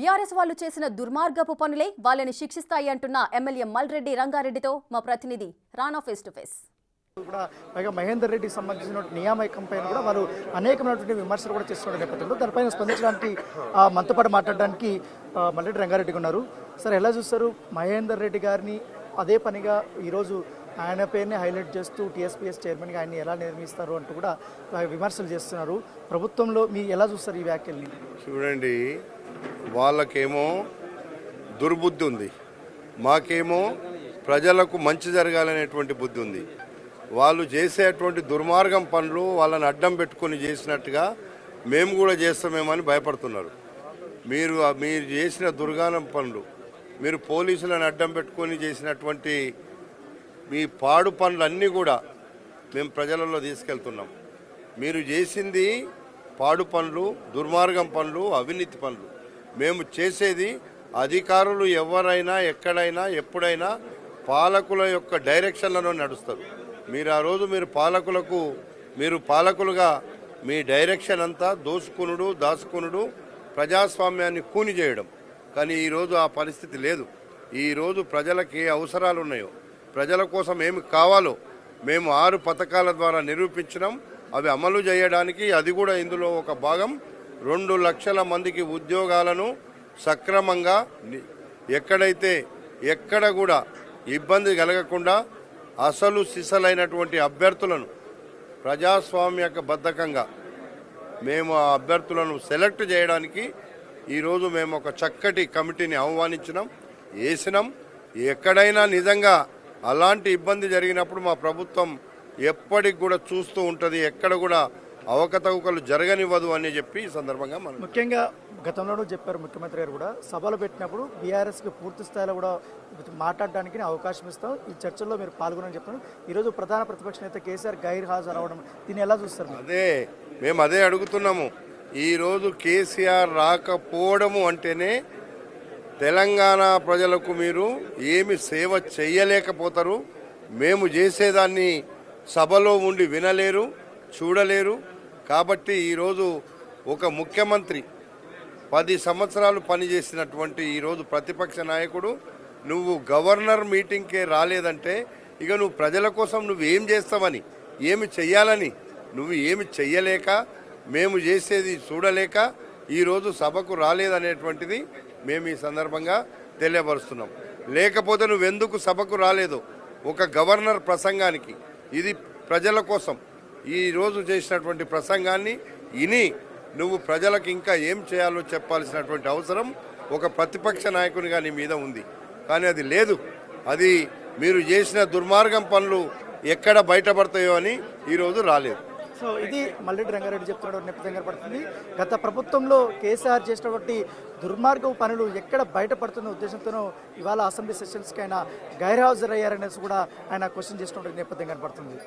BRS వాళ్ళు చేసిన దుర్మార్గపు పనులే వాళ్ళని శిక్షిస్తాయి అంటున్న ఎమ్మెల్యే మల్రెడ్డి రంగారెడ్డితో మా ప్రతినిధి రానా ఫేస్ టు ఫేస్. కూడా పైగా మహేందర్ రెడ్డికి సంబంధించిన నియామకం పైన కూడా వారు అనేకమైనటువంటి విమర్శలు కూడా చేస్తున్న నేపథ్యంలో దానిపైన స్పందించడానికి మనతో పాటు మాట్లాడడానికి మల్రెడ్డి రంగారెడ్డి ఉన్నారు. సార్, ఎలా చూస్తారు మహేందర్ రెడ్డి గారిని? అదే పనిగా ఈరోజు ఆయన పేరుని హైలైట్ చేస్తూ టీఎస్పీఎస్ చైర్మన్గా ఆయన్ని ఎలా నిర్మిస్తారు అంటూ కూడా విమర్శలు చేస్తున్నారు. ప్రభుత్వంలో మీరు ఎలా చూస్తారు ఈ వ్యాఖ్యల్ని? చూడండి, వాళ్ళకేమో దుర్బుద్ధి ఉంది, మాకేమో ప్రజలకు మంచి జరగాలనేటువంటి బుద్ధి ఉంది. వాళ్ళు చేసేటువంటి దుర్మార్గం పనులు వాళ్ళని అడ్డం పెట్టుకొని చేసినట్టుగా మేము కూడా చేస్తామేమని భయపడుతున్నారు. మీరు చేసిన దుర్గానం పనులు, మీరు పోలీసులను అడ్డం పెట్టుకొని చేసినటువంటి మీ పాడు పనులన్నీ కూడా మేము ప్రజలలో తీసుకెళ్తున్నాం. మీరు చేసింది పాడు పనులు, దుర్మార్గం పనులు, అవినీతి పనులు. మేము చేసేది అధికారులు ఎవరైనా ఎక్కడైనా ఎప్పుడైనా పాలకుల యొక్క డైరెక్షన్లలో నడుస్తారు. మీరు ఆ రోజు మీరు పాలకులుగా మీ డైరెక్షన్ అంతా దోసుకునుడు, దాచుకునుడు, ప్రజాస్వామ్యాన్ని కూని చేయడం. కానీ ఈరోజు ఆ పరిస్థితి లేదు. ఈరోజు ప్రజలకు ఏ అవసరాలు ఉన్నాయో, ప్రజల కోసం ఏమి కావాలో మేము 6 పథకాల ద్వారా నిరూపించినాం. అవి అమలు చేయడానికి అది కూడా ఇందులో ఒక భాగం. 2 లక్షల మందికి ఉద్యోగాలను సక్రమంగా ఎక్కడ కూడా ఇబ్బంది కలగకుండా అసలు సిసలైనటువంటి అభ్యర్థులను ప్రజాస్వామ్యబద్ధకంగా మేము ఆ అభ్యర్థులను సెలెక్ట్ చేయడానికి ఈరోజు మేము ఒక చక్కటి కమిటీని ఆహ్వానించినాం, వేసినాం. ఎక్కడైనా నిజంగా అలాంటి ఇబ్బంది జరిగినప్పుడు మా ప్రభుత్వం ఎప్పటికి కూడా చూస్తూ ఉంటుంది, ఎక్కడ కూడా అవకతవకలు జరగనివ్వదు అని చెప్పి ఈ సందర్భంగా మనం ముఖ్యంగా గతంలోనూ చెప్పారు ముఖ్యమంత్రి గారు కూడా, సభలు పెట్టినప్పుడు బీఆర్ఎస్కి పూర్తి స్థాయిలో కూడా మాట్లాడడానికి అవకాశం ఇస్తాం, ఈ చర్చల్లో మీరు పాల్గొనని చెప్తాను. ఈరోజు ప్రధాన ప్రతిపక్ష నేత కేసీఆర్ గైర్ హాజరు అవడం, దీన్ని ఎలా చూస్తారు? మేము అదే అడుగుతున్నాము. ఈరోజు కేసీఆర్ రాకపోవడము అంటేనే తెలంగాణ ప్రజలకు మీరు ఏమి సేవ చేయలేకపోతారు. మేము చేసేదాన్ని సభలో ఉండి వినలేరు, చూడలేరు. కాబట్టి ఈరోజు ఒక ముఖ్యమంత్రి 10 సంవత్సరాలు పనిచేసినటువంటి ఈరోజు ప్రతిపక్ష నాయకుడు నువ్వు గవర్నర్ మీటింగ్కే రాలేదంటే ఇక నువ్వు ప్రజల కోసం నువ్వేం చేస్తావని, ఏమి చెయ్యాలని, నువ్వు ఏమి చెయ్యలేక, మేము చేసేది చూడలేక ఈరోజు సభకు రాలేదనేటువంటిది మేము ఈ సందర్భంగా తెలియపరుస్తున్నాం. లేకపోతే నువ్వెందుకు సభకు రాలేదు? ఒక గవర్నర్ ప్రసంగానికి, ఇది ప్రజల కోసం ఈరోజు చేసినటువంటి ప్రసంగాన్ని ఇని నువ్వు ప్రజలకు ఇంకా ఏం చేయాలో చెప్పాల్సినటువంటి అవసరం ఒక ప్రతిపక్ష నాయకునిగా నీ మీద ఉంది. కానీ అది లేదు. అది మీరు చేసిన దుర్మార్గం పనులు ఎక్కడ బయటపడతాయో అని ఈరోజు రాలేదు. సో ఇది మల్రెడ్డి రంగారెడ్డి చెప్తున్న నేపథ్యంగా పడుతుంది. గత ప్రభుత్వంలో కేసీఆర్ చేసినటువంటి దుర్మార్గపు పనులు ఎక్కడ బయటపడుతున్న ఉద్దేశంతోనూ ఇవాళ అసెంబ్లీ సెషన్స్కి ఆయన గైర్హాజరయ్యారనేసి కూడా ఆయన క్వశ్చన్ చేసినటువంటి నేపథ్యం కనపడుతుంది.